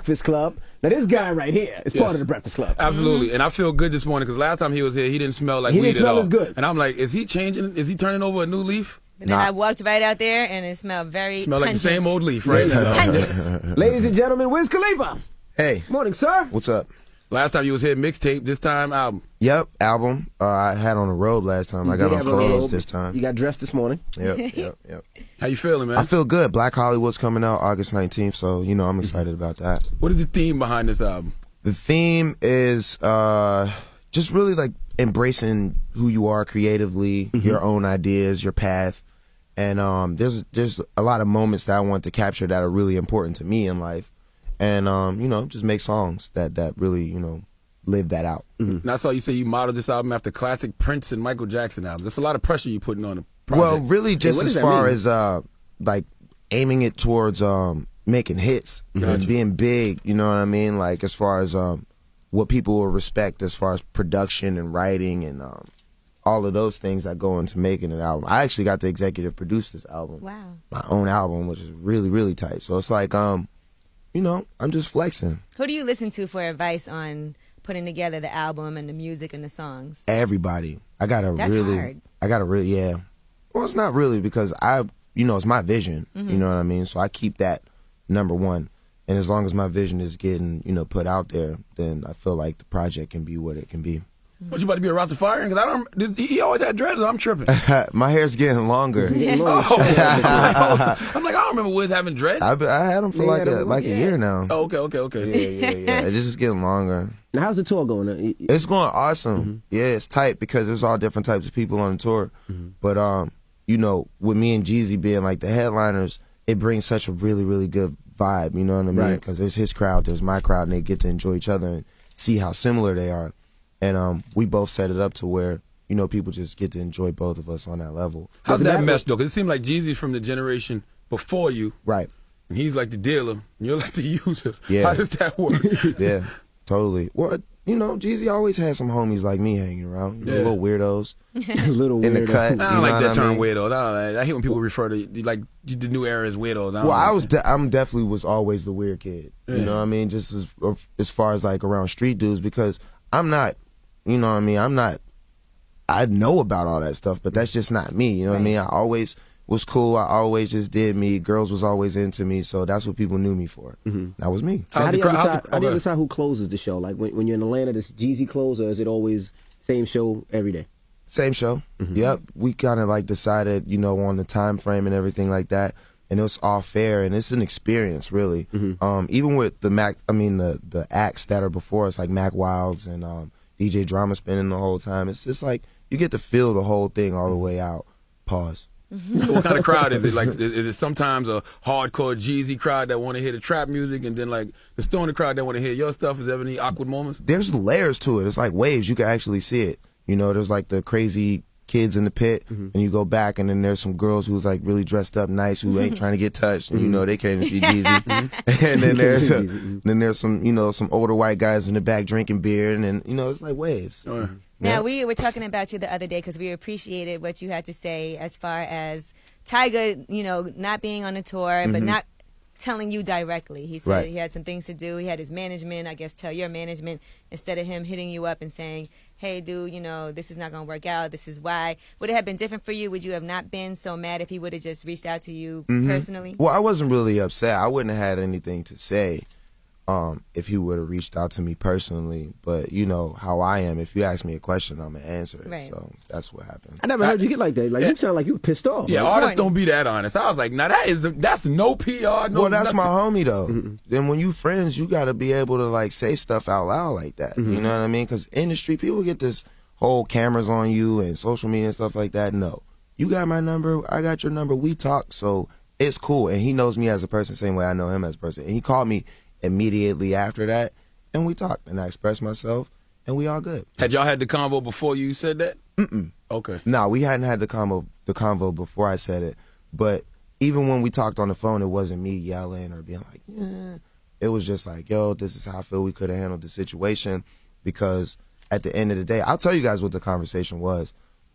Breakfast Club. Now this guy right here is part of the Breakfast Club. Absolutely, and I feel good this morning because last time he was here, he didn't smell like weed at all. He didn't smell as good. And I'm like, is he changing? Is he turning over a new leaf? But then I walked right out there and it smelled very Smelled like the pungent. same old leaf, right? Pungent. Ladies and gentlemen, Wiz Khalifa. Hey. Morning, sir. What's up? Last time you was here, mixtape. This time, album. Yep, album. I had on the road last time. I got on clothes this time. You got dressed this morning. Yep. How you feeling, man? I feel good. Black Hollywood's coming out August 19th, so, you know, I'm excited about that. What is the theme behind this album? The theme is just really like embracing who you are creatively, your own ideas, your path. And there's a lot of moments that I want to capture that are really important to me in life. And, you know, just make songs that really, you know, live that out. And I saw you say you modeled this album after classic Prince and Michael Jackson albums. There's a lot of pressure you're putting on the project. Well, really just as far as, like, aiming it towards making hits and being big, you know what I mean? Like, as far as what people will respect as far as production and writing and all of those things that go into making an album. I actually got to executive produce this album. Wow. My own album, which is really, really tight. So it's like, you know, I'm just flexing. Who do you listen to for advice on putting together the album and the music and the songs? Everybody. That's hard. Yeah. Well, it's not really because you know, it's my vision. You know what I mean? So I keep that number one. And as long as my vision is getting, you know, put out there, then I feel like the project can be what it can be. What, you about to be a Rastafarian? Because he always had dreads. I'm tripping. My hair's getting longer. I'm like, I don't remember Wiz having dreads. I had them for like a year now. Oh, okay. Yeah. It's just getting longer. Now, how's the tour going? It's going awesome. Yeah, it's tight because there's all different types of people on the tour. But, you know, with me and Jeezy being like the headliners, it brings such a really, really good vibe. You know what I mean? Because there's his crowd, there's my crowd, and they get to enjoy each other and see how similar they are. And we both set it up to where, you know, people just get to enjoy both of us on that level. How's that mesh, though? Because it seemed like Jeezy's from the generation before you. Right. And he's like the dealer, and you're like the user. Yeah. How does that work? Yeah, totally. Well, you know, Jeezy always had some homies like me hanging around. You know, little weirdos. In the cut. I don't like that term, weirdos. I hate when people refer to like the new era as weirdos. I'm definitely was always the weird kid. You know what I mean? Just as far as like around street dudes, because I'm not, you know what I mean? I know about all that stuff, but that's just not me. You know what I mean? I always was cool. I always just did me. Girls was always into me, so that's what people knew me for. That was me. How do you decide who closes the show? Like when you're in Atlanta, does Jeezy close, or is it always same show every day? Same show. Yep. We kind of like decided, you know, on the time frame and everything like that, and it was all fair, and it's an experience, really. Even with the acts that are before us, like Mac Wilds and DJ Drama spinning the whole time. It's just like you get to feel the whole thing all the way out. Pause. So what kind of crowd is it? Like, is it sometimes a hardcore Jeezy crowd that want to hear the trap music, and then like the stoner crowd that want to hear your stuff? Is there any awkward moments? There's layers to it. It's like waves. You can actually see it. You know, there's like the crazy kids in the pit, and you go back, and then there's some girls who's like really dressed up nice who ain't trying to get touched, and you know they came to see Jeezy. And then there's some, you know, some older white guys in the back drinking beer, and then, you know, it's like waves. Now, we were talking about you the other day because we appreciated what you had to say as far as Tyga, you know, not being on the tour, but not telling you directly. He said he had some things to do. He had his management, I guess, tell your management instead of him hitting you up and saying, hey, dude, you know, this is not going to work out. This is why. Would it have been different for you? Would you have not been so mad if he would have just reached out to you personally? Well, I wasn't really upset. I wouldn't have had anything to say if he would have reached out to me personally. But you know how I am. If you ask me a question, I'm going to answer it. So that's what happened. I never heard you get like that. Like you sound like you were pissed off. Yeah, artists don't be that honest. I was like, now that's no PR. No, well, that's nothing. my homie though. Then when you friends, you got to be able to like say stuff out loud like that. You know what I mean? Because industry people get this whole cameras on you and social media and stuff like that. No, you got my number. I got your number. We talk, so it's cool. And he knows me as a person, same way I know him as a person. And he called me immediately after that, and we talked, and I expressed myself, and we all good. Had y'all had the convo before you said that? Okay. No, we hadn't had the convo before I said it, but even when we talked on the phone, it wasn't me yelling or being like, It was just like, yo, this is how I feel we could have handled the situation, because at the end of the day, I'll tell you guys what the conversation was.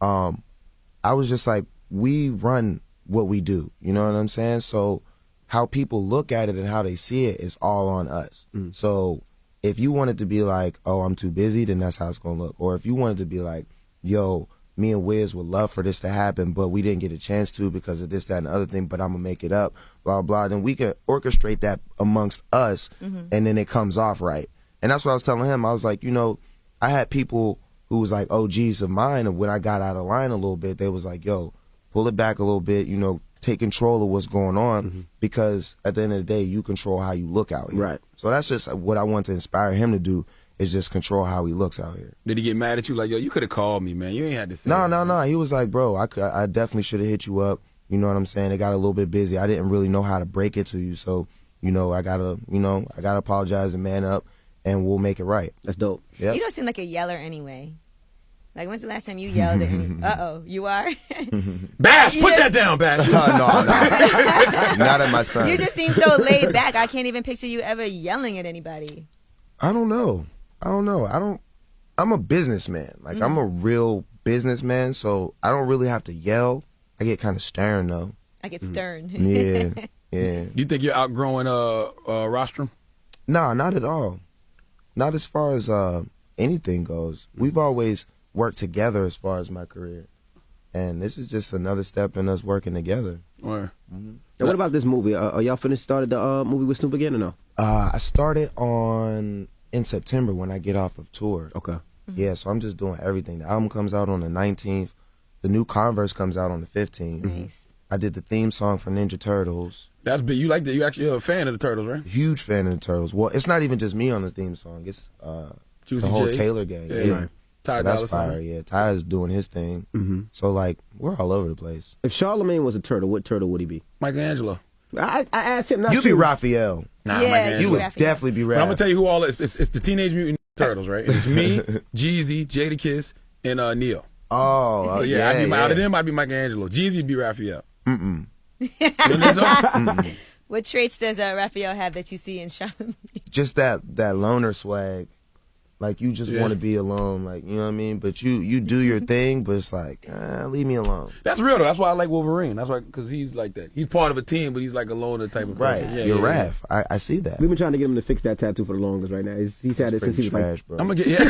I was just like, we run what we do, you know what I'm saying? So how people look at it and how they see it is all on us. So if you want it to be like, oh, I'm too busy, then that's how it's gonna look. Or if you want it to be like, yo, me and Wiz would love for this to happen, but we didn't get a chance to because of this, that, and the other thing, but I'm gonna make it up, blah, blah. Then we can orchestrate that amongst us, and then it comes off right. And that's what I was telling him. I was like, you know, I had people who was like OGs of mine, and when I got out of line a little bit, they was like, yo, pull it back a little bit, you know, take control of what's going on, because at the end of the day, you control how you look out here. Right. So that's just what I want to inspire him to do, is just control how he looks out here. Did he get mad at you? Like, yo, you could have called me, man. You ain't had to say No. He was like, bro, I definitely should have hit you up. You know what I'm saying? It got a little bit busy. I didn't really know how to break it to you. So, you know, I gotta apologize and man up, and we'll make it right. That's dope. Yep. You don't seem like a yeller anyway. Like, when's the last time you yelled at me? Uh-oh, you are? Bash, put that down, Bash. No. Not at my son. You just seem so laid back. I can't even picture you ever yelling at anybody. I don't know. I'm a businessman. Like, I'm a real businessman, so I don't really have to yell. I get kind of stern, though. I get stern. Yeah. Do you think you're outgrowing Rostrum? No, not at all. Not as far as anything goes. We've always worked together as far as my career. And this is just another step in us working together. Where? And what about this movie? Are y'all started the movie with Snoop again or no? I started in September when I get off of tour. Okay. Yeah, so I'm just doing everything. The album comes out on the 19th. The new Converse comes out on the 15th. Nice. I did the theme song for Ninja Turtles. That's big. You like that? You actually a fan of the Turtles, right? Huge fan of the Turtles. Well, it's not even just me on the theme song. It's the whole J. Taylor gang. Yeah. Right. So that's fire. Yeah, Ty is doing his thing. So like, we're all over the place. If Charlemagne was a turtle, what turtle would he be? Michelangelo. I asked him. You'd be Raphael. Nah, yeah, you would Raphael. definitely be But Raphael. I'm gonna tell you who all it's the Teenage Mutant Turtles, right? It's me, Jeezy, Jadakiss, and Neo. Oh, so yeah, I'd be, out of them, I'd be Michelangelo. Jeezy'd be Raphael. Mm-mm. You know Mm-mm. What traits does Raphael have that you see in Charlemagne? Just that loner swag. Like, you just want to be alone, like, you know what I mean? But you do your thing, but it's like, leave me alone. That's real, though. That's why I like Wolverine. That's why, because he's like that. He's part of a team, but he's like a loner type of person. Right. Yeah, You're Raph. I see that. We've been trying to get him to fix that tattoo for the longest right now. He's had it since he was trash, like... bro. I'm going to get...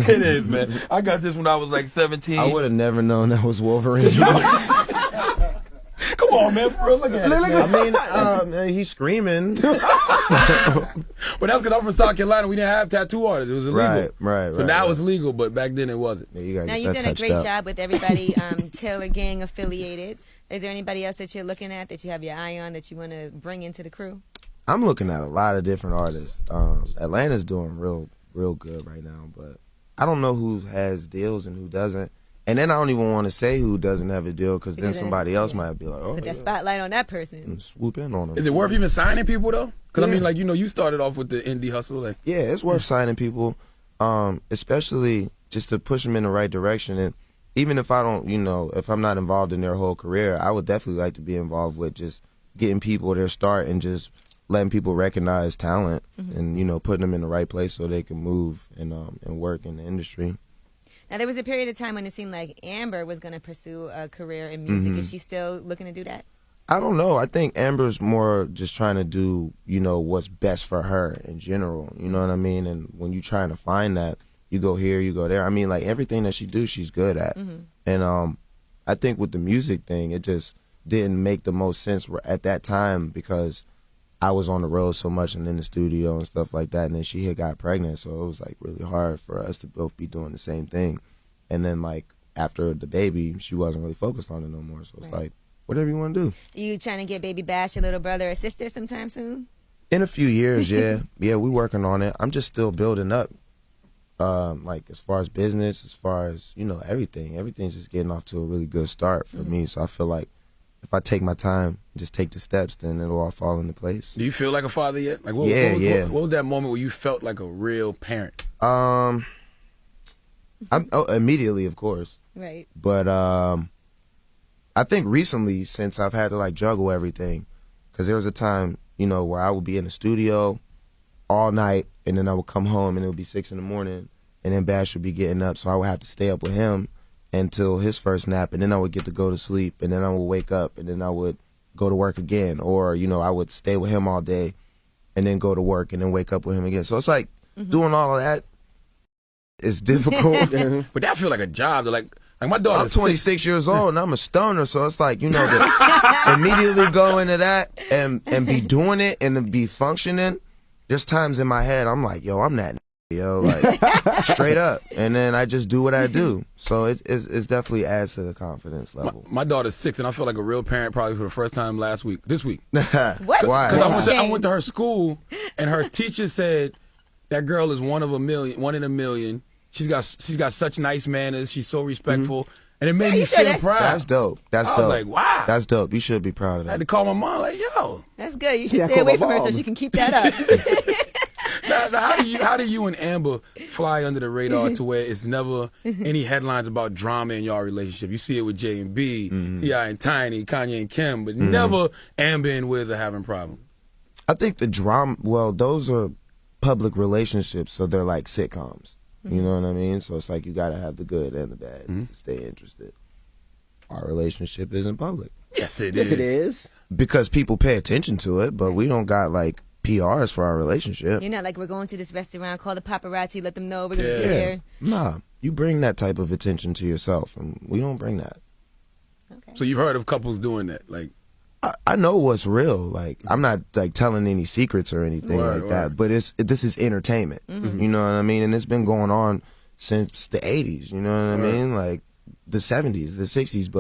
It is, man. I got this when I was like 17. I would have never known that was Wolverine. Come on, man. For real, look at it. I mean, he's screaming. But that's because I'm from South Carolina. We didn't have tattoo artists. It was illegal. Right. So now it's legal, but back then it wasn't. Yeah, now, you've done a great job with everybody Taylor Gang affiliated. Is there anybody else that you're looking at that you have your eye on that you want to bring into the crew? I'm looking at a lot of different artists. Atlanta's doing real good right now, but I don't know who has deals and who doesn't. And then I don't even want to say who doesn't have a deal, because then somebody else might be like, oh, put that spotlight on that person. And swoop in on them. Is it worth even signing people, though? Because, I mean, like, you started off with the indie hustle. Like, yeah, it's worth signing people, especially just to push them in the right direction. And even if I don't, if I'm not involved in their whole career, I would definitely like to be involved with just getting people their start and just letting people recognize talent and, putting them in the right place so they can move and work in the industry. Now, there was a period of time when it seemed like Amber was going to pursue a career in music. Is she still looking to do that? I don't know. I think Amber's more just trying to do, what's best for her in general. You know what I mean? And when you're trying to find that, you go here, you go there. I mean, like, everything that she do, she's good at. And I think with the music thing, it just didn't make the most sense at that time, because I was on the road so much and in the studio and stuff like that, and then she had got pregnant, so it was like really hard for us to both be doing the same thing. And then like after the baby, she wasn't really focused on it no more, so it's like, whatever you want to do. You trying to get Baby Bash, your little brother or sister, sometime soon? In a few years, yeah. Yeah, we working on it. I'm just still building up, like as far as business, as far as, everything. Everything's just getting off to a really good start for me, so I feel like if I take my time, just take the steps, then it'll all fall into place. Do you feel like a father yet? Like, what was that moment where you felt like a real parent? Immediately, of course. Right. But I think recently, since I've had to like juggle everything, because there was a time, where I would be in the studio all night, and then I would come home and it would be 6 in the morning, and then Bash would be getting up, so I would have to stay up with him until his first nap, and then I would get to go to sleep, and then I would wake up, and then I would go to work again, or you know, I would stay with him all day, and then go to work, and then wake up with him again. So it's like doing all of that is difficult. But that feel like a job. Like my daughter. I'm 26 years old and I'm a stoner, so it's like, you know, to immediately go into that and be doing it and to be functioning. There's times in my head I'm like, yo, I'm that yo, like straight up, and then I just do what I do. So it's definitely adds to the confidence level. My daughter's 6, and I feel like a real parent probably for the first time this week. What? Why? Because I went to her school, and her teacher said that girl is one in a million. She's got such nice manners. She's so respectful, and it made me feel proud. That's dope. That's dope. I was like, wow, that's dope. You should be proud of I had that. to call my mom, like, yo, that's good. You should stay away from her so she can keep that up. now, how do you and Amber fly under the radar to where it's never any headlines about drama in your relationship? You see it with J and B, T.I. and Tiny, Kanye and Kim, but never Amber and Wiz are having problems. I think the drama, well, those are public relationships, so they're like sitcoms. You know what I mean? So it's like you got to have the good and the bad to stay interested. Our relationship isn't public. Yes, it is. Yes, it is. Because people pay attention to it, but we don't got like PRs for our relationship. You're not like, we're going to this restaurant, call the paparazzi, let them know we're going to be here. Nah, you bring that type of attention to yourself, and we don't bring that. Okay. So you've heard of couples doing that, like. I know what's real. Like, I'm not like telling any secrets or anything like that. But this is entertainment. You know what I mean? And it's been going on since the 80s. You know what I mean? Like the 70s, the 60s.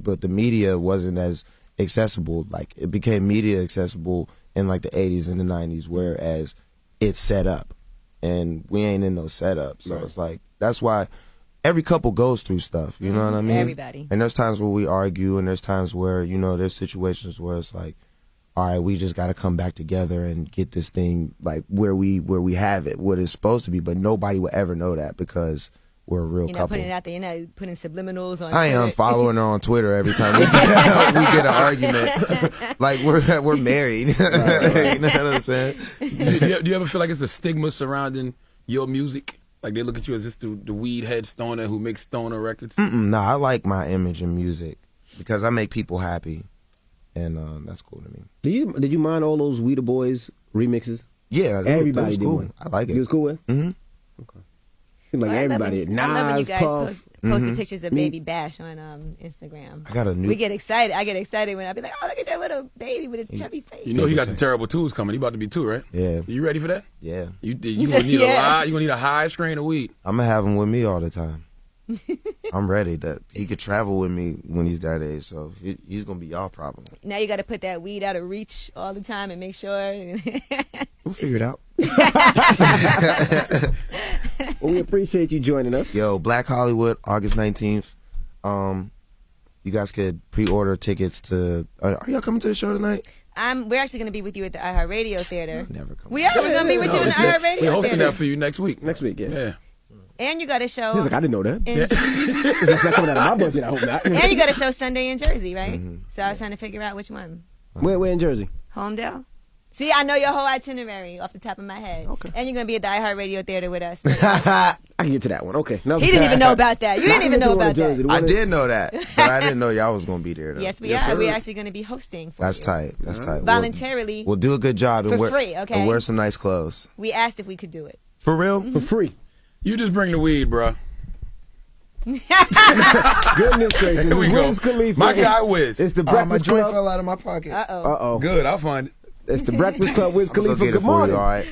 But the media wasn't as accessible. Like, it became media accessible in like the 80s and the 90s, whereas it's set up, and we ain't in no setup. So it's like, that's why every couple goes through stuff, you know what I mean? Everybody. And there's times where we argue, and there's times where, you know, there's situations where it's like, all right, we just got to come back together and get this thing like where we have it, what it's supposed to be. But nobody will ever know that because we're a real You're not couple. putting it out there. You're not putting subliminals on I Twitter. am following her on Twitter every time we get an argument. Like we're married. You know what I'm saying? Do you ever feel like it's a stigma surrounding your music? Like they look at you as just the weed head stoner who makes stoner records? No, I like my image in music because I make people happy, and that's cool to me. Did you mind all those We the Boys remixes? Yeah, everybody was did cool. one. I like it. You was cool with? Mm-hmm. Okay. Seemed like everybody. I love when you Nas, guys Puff. posted pictures of Baby Bash on Instagram. I got a new. We get excited. I get excited when I be like, oh, look at that little baby with his chubby face. You know he got the terrible twos coming. He about to be 2, right? Yeah. You ready for that? Yeah. You gonna need a lot. You gonna need a high strain of weed. I'm gonna have him with me all the time. I'm ready. That he could travel with me when he's that age, so he's gonna be y'all problem. Now you got to put that weed out of reach all the time and make sure. We'll figure it out. Well, we appreciate you joining us. Yo, Black Hollywood, August 19th. You guys could pre-order tickets to. Are y'all coming to the show tonight? We're actually going to be with you at the iHeartRadio Theater. Never come. We are. We're going to be with you in the iHeartRadio We're hosting Theater. that for you next week. Next week, yeah. Yeah. And you got a show. He's like, I didn't know that. In, That's not coming out of my budget, I hope not. and you got a show Sunday in Jersey, right? So I was trying to figure out which one. Where in Jersey? Homedale. See, I know your whole itinerary off the top of my head. Okay. And you're going to be at the iHeartRadio Theater with us. I can get to that one. Okay. No, He didn't even know about that. You didn't even know about that. I did know that, but I didn't know y'all was gonna be there. Though. Yes, we are. We're actually going to be hosting for That's you. tight. That's tight. Voluntarily. We'll do a good job and For free, okay? And wear some nice clothes. We asked if we could do it. For real? For free. You just bring the weed, bro. Goodness gracious. Here we go. Wiz Khalifa. My guy Wiz. It's the My Breakfast joint Club. fell out of my pocket. Uh-oh. Uh-oh. Good, I'll find it. It's the Breakfast Club. Wiz I'm gonna Khalifa. get it Good for you, morning. all right?